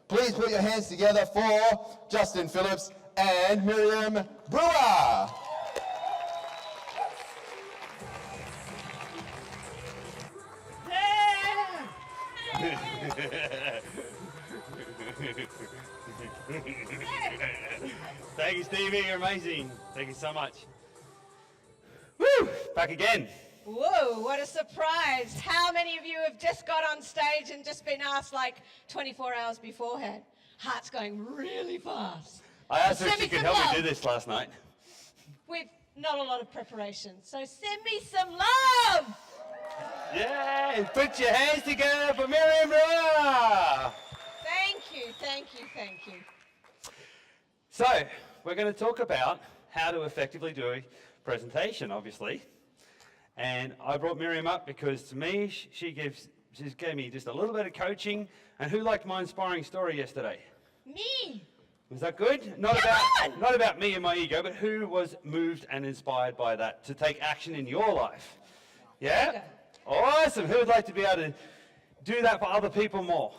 Please put your hands together for Justin Phillips and Miriam Brewer. Thank you, Stevie. You're amazing. Thank you so much. Woo! Back again. Whoa, what a surprise. How many of you have just got on stage and just been asked like 24 hours beforehand? Heart's going really fast. I asked her if she could help me do this last night. With not a lot of preparation. So send me some love. Yeah, and put your hands together for Miriam Brewer. Thank you, thank you, thank you. So, we're going to talk about how to effectively do a presentation, obviously. And I brought Miriam up because to me, she gave me just a little bit of coaching. And who liked my inspiring story yesterday? Me. Was that good? Not about me and my ego, but who was moved and inspired by that to take action in your life? Yeah? Awesome. Who would like to be able to do that for other people more?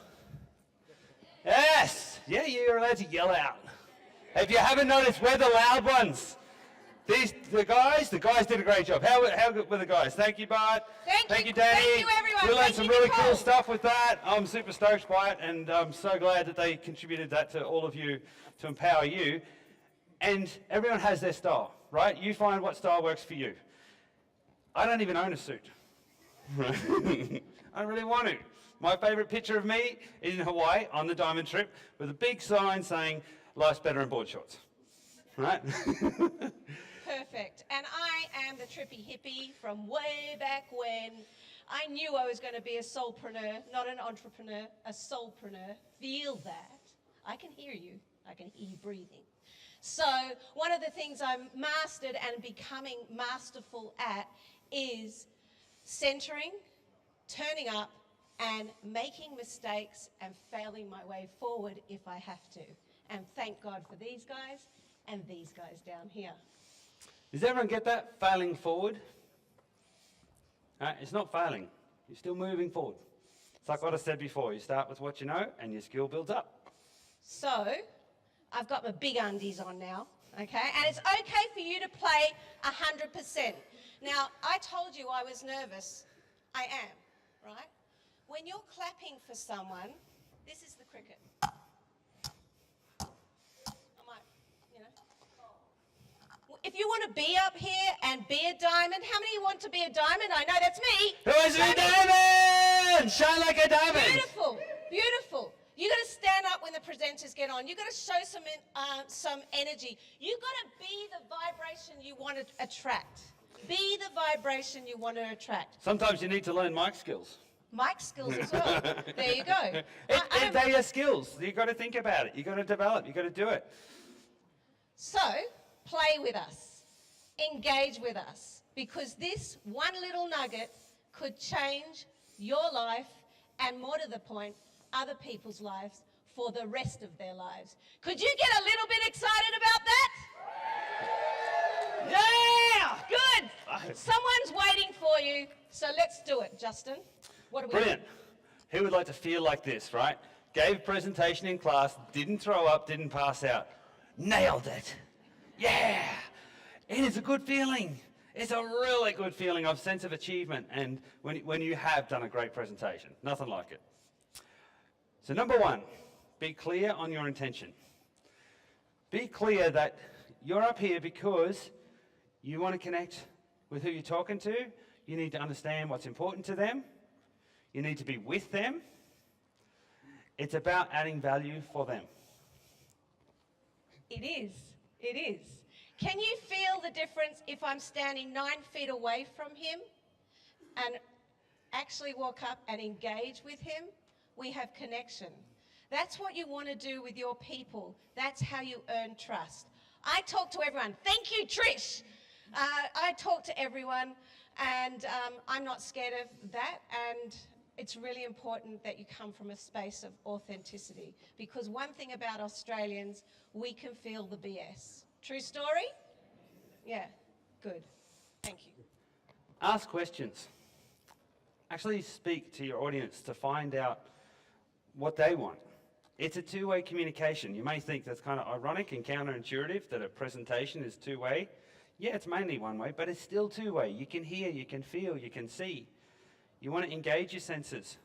Yes. Yeah, you're allowed to yell out. If you haven't noticed, we're the loud ones. The guys did a great job. How good were the guys? Thank you, Bart. Thank you, Danny. Thank you, everyone. We learned some really Nicole. cool stuff with that. I'm super stoked by it, and I'm so glad that they contributed that to all of you to empower you. And everyone has their style, right? You find what style works for you. I don't even own a suit. I don't really want to. My favorite picture of me is in Hawaii on the diamond trip with a big sign saying, "Life's better in board shorts." Right? Perfect. And I am the trippy hippie from way back when. I knew I was going to be a soulpreneur, not an entrepreneur, a soulpreneur. Feel that. I can hear you. I can hear you breathing. So one of the things I'm mastered and becoming masterful at is centering, turning up, and making mistakes and failing my way forward if I have to. And thank God for these guys and these guys down here. Does everyone get that? Failing forward? It's not failing. You're still moving forward. It's like what I said before. You start with what you know and your skill builds up. So, I've got my big undies on now, okay? And it's okay for you to play 100%. Now, I told you I was nervous. I am, right? When you're clapping for someone, this is the cricket. If you want to be up here and be a diamond, how many want to be a diamond? I know that's me. Who wants to be a diamond? Shine like a diamond. Beautiful, beautiful. You got to stand up when the presenters get on. You got to show some energy. You got to be the vibration you want to attract. Be the vibration you want to attract. Sometimes you need to learn mic skills. Mic skills as well. There you go. They are skills. You got to think about it. You got to develop. You got to do it. So, play with us, engage with us, because this one little nugget could change your life and, more to the point, other people's lives for the rest of their lives. Could you get a little bit excited about that? Yeah! Good! Someone's waiting for you, so let's do it, Justin. What do we Brilliant. do? Who would like to feel like this, right? Gave a presentation in class, didn't throw up, didn't pass out. Nailed it. Yeah, it is a good feeling. It's a really good feeling of sense of achievement and when you have done a great presentation. Nothing like it. So number one, be clear on your intention. Be clear that you're up here because you want to connect with who you're talking to. You need to understand what's important to them. You need to be with them. It's about adding value for them. It is. It is. Can you feel the difference if I'm standing 9 feet away from him and actually walk up and engage with him? We have connection. That's what you want to do with your people. That's how you earn trust. I talk to everyone. Thank you, Trish. I talk to everyone, and I'm not scared of that. And it's really important that you come from a space of authenticity, because one thing about Australians, we can feel the BS. True story? Yeah, good. Thank you. Ask questions. Actually speak to your audience to find out what they want. It's a two-way communication. You may think that's kind of ironic and counterintuitive that a presentation is two-way. Yeah, it's mainly one way, but it's still two-way. You can hear, you can feel, you can see. You want to engage your senses.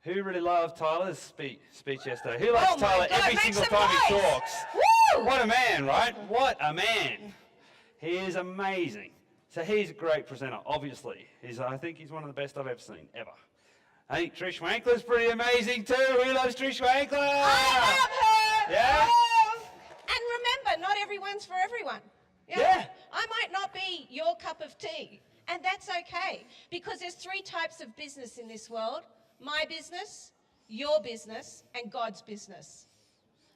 Who really loved Tyler's speech yesterday? Who likes Tyler every single time he talks? Woo! What a man, right? What a man. He is amazing. So he's a great presenter, obviously. I think he's one of the best I've ever seen, ever. I think Trish Wankler's pretty amazing too. Who loves Trish Wankler? I love her. Yeah? Oh. And remember, not everyone's for everyone. Yeah. I might not be your cup of tea, and that's okay, because there's three types of business in this world: my business, your business, and God's business.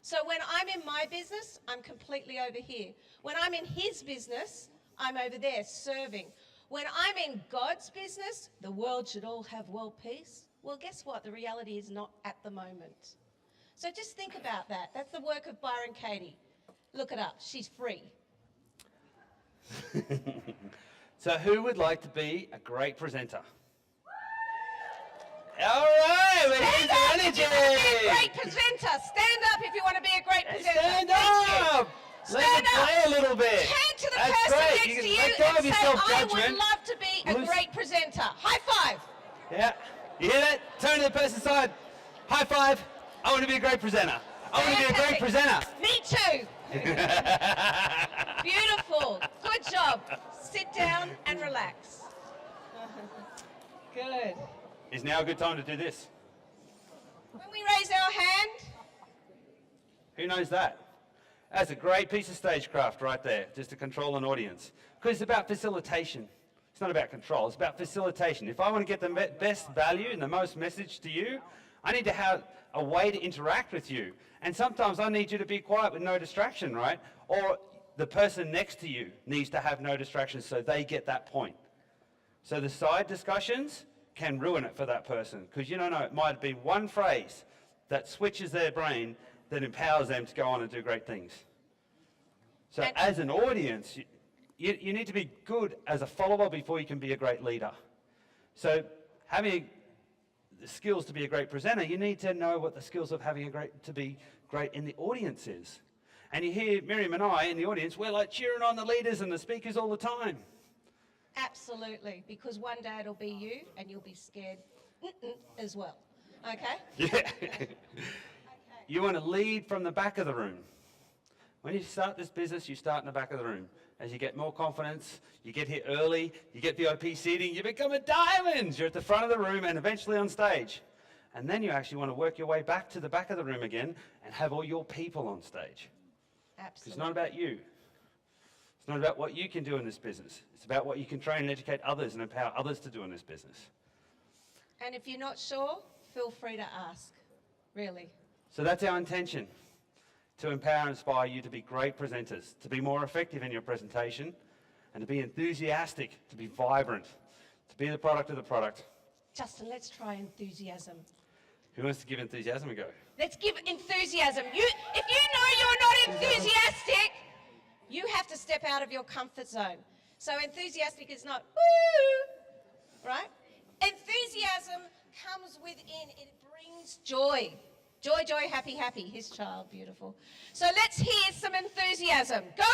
So when I'm in my business, I'm completely over here. When I'm in his business, I'm over there serving. When I'm in God's business, the world should all have world peace. Well, guess what? The reality is not at the moment. So just think about that. That's the work of Byron Katie. Look it up. She's free. So who would like to be a great presenter? All right, we're Stand here up for if energy. you want to be a great presenter. Stand up if you want to be a great presenter. Stand Thank you. up. Let Stand it up. play a little bit. Turn to the That's person great. next You to can you let go of and your say, I self-judgment. would love to be a Loose- great presenter. High five. Yeah. You hear that? Turn to the person's side. High five. I want to be a great presenter. I want to be a great presenter. Me too. Beautiful. Good job. Sit down and relax. Good. Is now a good time to do this? When we raise our hand, Who knows that? That's a great piece of stagecraft right there, just to control an audience. Because it's about facilitation. It's not about control, it's about facilitation. If I want to get the best value and the most message to you, I need to have a way to interact with you. And sometimes I need you to be quiet with no distraction, right? Or the person next to you needs to have no distractions so they get that point. So the side discussions can ruin it for that person, because you don't know, it might be one phrase that switches their brain that empowers them to go on and do great things. So And- as an audience, you need to be good as a follower before you can be a great leader. So having the skills to be a great presenter, you need to know what the skills of to be great in the audience is. And you hear Miriam and I in the audience, we're like cheering on the leaders and the speakers all the time. absolutely, because one day it'll be you and you'll be scared as well. Okay? Yeah. You want to lead from the back of the room. When you start this business, you start in the back of the room. As you get more confidence, you get here early, you get VIP seating, you become a diamond. You're at the front of the room and eventually on stage. And then you actually want to work your way back to the back of the room again and have all your people on stage. Absolutely. It's not about you. It's not about what you can do in this business. It's about what you can train and educate others and empower others to do in this business. And if you're not sure, feel free to ask. Really. So that's our intention, to empower and inspire you to be great presenters, to be more effective in your presentation, and to be enthusiastic, to be vibrant, to be the product of the product. Justin, let's try enthusiasm. Who wants to give enthusiasm a go? Let's give enthusiasm. If you know you're not enthusiastic, you have to step out of your comfort zone. So enthusiastic is not woo, right? Enthusiasm comes within. It brings joy. Joy, joy, happy, happy. His child, beautiful. So let's hear some enthusiasm. Go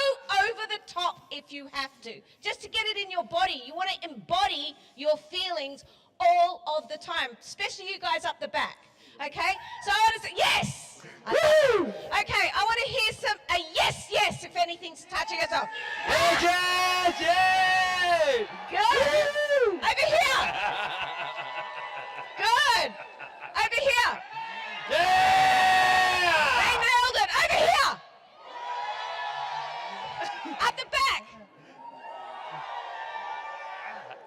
over the top if you have to, just to get it in your body. You want to embody your feelings all of the time, especially you guys up the back. Okay? So I want to say, yes! Woo! Okay, I want to hear a yes, yes, if anything's touching us off. Yes, yay! Good. Woo! Over here. Good. Over here. Yeah! They nailed it. Over here. At the back.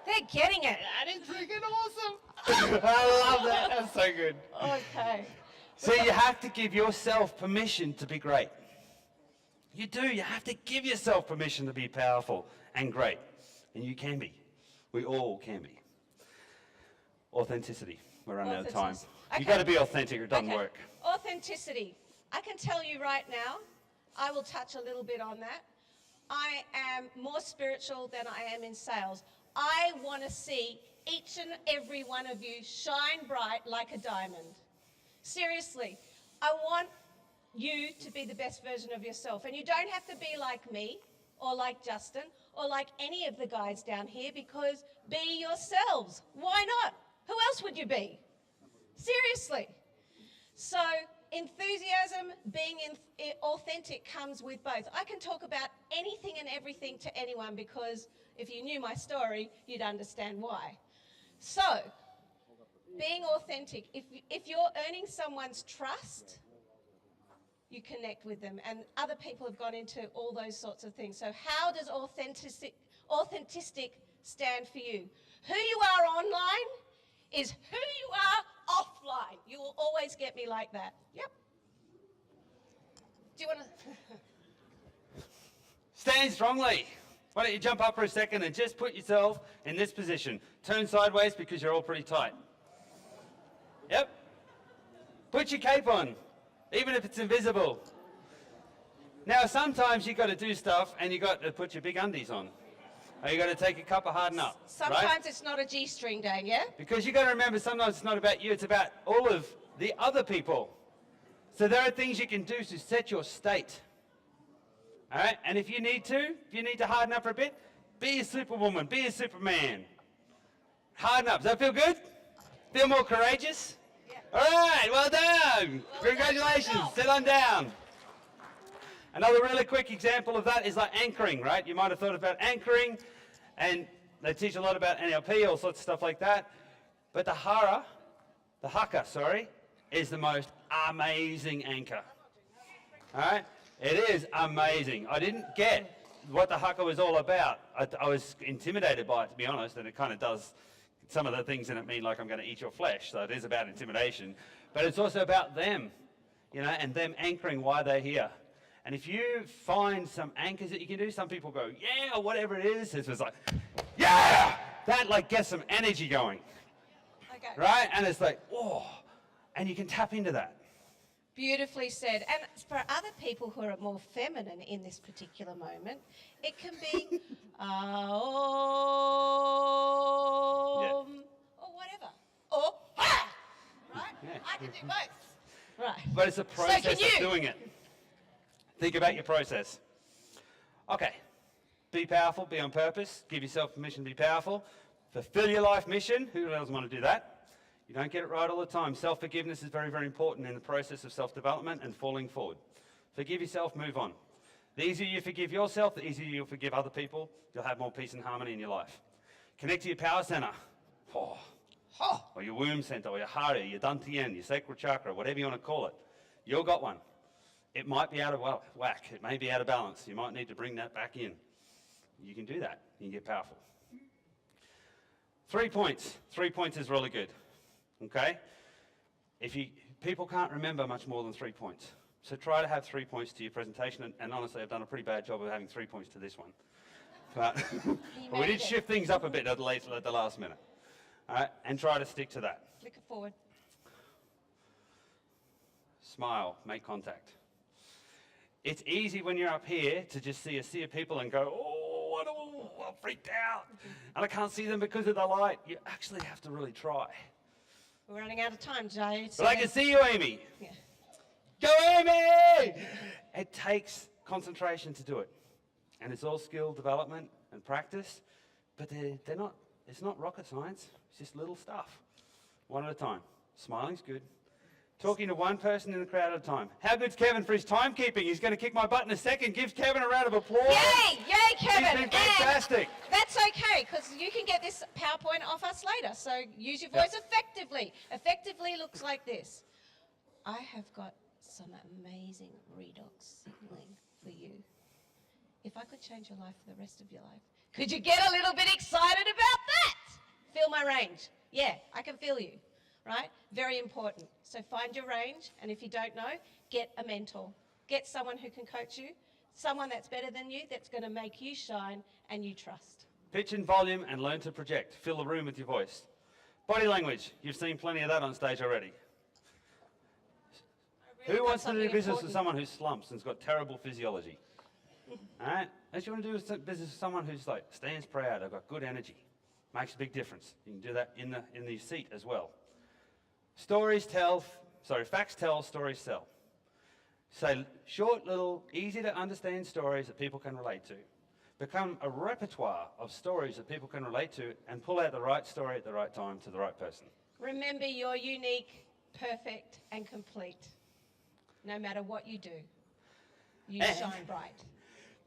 They're getting it. That is freaking awesome. I love that. That's so good. Okay. So you have to give yourself permission to be great. You do. You have to give yourself permission to be powerful and great. And you can be. We all can be. Authenticity. We're running out of time. Authenticity. You've Okay. got to be authentic or it doesn't Okay. work. Authenticity. I can tell you right now, I will touch a little bit on that. I am more spiritual than I am in sales. I want to see each and every one of you shine bright like a diamond. Seriously, I want you to be the best version of yourself. And you don't have to be like me or like Justin or like any of the guys down here, because be yourselves. Why not? Who else would you be? Seriously. So enthusiasm, being authentic comes with both. I can talk about anything and everything to anyone, because if you knew my story, you'd understand why. So, being authentic, if you're earning someone's trust, you connect with them, and other people have gone into all those sorts of things. So how does authentic stand for you? Who you are online is who you are offline. You will always get me like that. Yep. Do you want to? Stand strongly. Why don't you jump up for a second and just put yourself in this position. Turn sideways because you're all pretty tight. Yep. Put your cape on, even if it's invisible. Now, sometimes you've got to do stuff and you've got to put your big undies on. Or you've got to take a cup of harden up. Sometimes right? it's not a G-string day, yeah? Because you've got to remember, sometimes it's not about you, it's about all of the other people. So there are things you can do to set your state. All right? And if you need to harden up for a bit, be a superwoman, be a superman. Harden up. Does that feel good? Feel more courageous? Yeah. All right, well done. Congratulations. Sit on down. Another really quick example of that is like anchoring, right? You might have thought about anchoring, and they teach a lot about NLP, all sorts of stuff like that. But the haka, is the most amazing anchor. All right? It is amazing. I didn't get what the haka was all about. I was intimidated by it, to be honest, and it kind of does some of the things in it mean like I'm going to eat your flesh. So it is about intimidation. But it's also about them, and them anchoring why they're here. And if you find some anchors that you can do, some people go, yeah, or whatever it is. It's just like, yeah! That like gets some energy going. Okay. Right? And it's like, oh, and you can tap into that. Beautifully said. And for other people who are more feminine in this particular moment, it can be or whatever. Or ha! Right? Yeah. I can do both. Right. But it's a process can of you. doing it. Think about your process. Okay. Be powerful, be on purpose, give yourself permission to be powerful. Fulfill your life mission. Who doesn't want to do that? You don't get it right all the time. Self-forgiveness is very, very important in the process of self-development and falling forward. Forgive yourself, move on. The easier you forgive yourself, the easier you'll forgive other people. You'll have more peace and harmony in your life. Connect to your power center. Or your womb center, or your heart, your dantian, your sacral chakra, whatever you want to call it. You've got one. It might be out of whack. It may be out of balance. You might need to bring that back in. You can do that. You can get powerful. 3 points. 3 points is really good. Okay? People can't remember much more than 3 points. So try to have 3 points to your presentation. And honestly, I've done a pretty bad job of having 3 points to this one. But we did shift things up a bit at the last minute. All right? And try to stick to that. Flick it forward. Smile. Make contact. It's easy when you're up here to just see a sea of people and go, I'm freaked out. And I can't see them because of the light. You actually have to really try. We're running out of time, Jay. But I can see you, Amy. Yeah. Go, Amy! It takes concentration to do it. And it's all skill development and practice. But it's not rocket science. It's just little stuff. One at a time. Smiling's good. Talking to one person in the crowd at a time. How good's Kevin for his timekeeping? He's going to kick my butt in a second. Give Kevin a round of applause. Yay! Yay, Kevin! He's been fantastic. And that's okay, because you can get this PowerPoint off us later. So use your voice effectively. Effectively looks like this. I have got some amazing redox signaling for you. If I could change your life for the rest of your life, could you get a little bit excited about that? Feel my range. Yeah, I can feel you. Right? Very important. So find your range, and if you don't know, get a mentor. Get someone who can coach you, someone that's better than you, that's going to make you shine and you trust. Pitch and volume and learn to project. Fill the room with your voice. Body language. You've seen plenty of that on stage already. Who wants to do business with someone who slumps and's got terrible physiology? All right? What you want to do business with someone who's like stands proud, they've got good energy. Makes a big difference. You can do that in the seat as well. Facts tell, stories sell. Say short, little, easy to understand stories that people can relate to. Become a repertoire of stories that people can relate to and pull out the right story at the right time to the right person. Remember, you're unique, perfect, and complete. No matter what you do, you And- shine bright.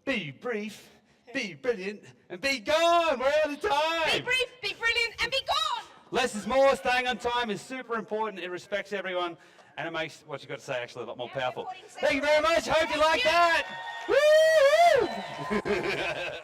Be brief, be brilliant, and be gone. We're out of time. Be brief, be brilliant, and be gone! Less is more. Staying on time is super important. It respects everyone, and it makes what you've got to say actually a lot more Now powerful. recording Thank you very much. Hope you like Thank that. Woo!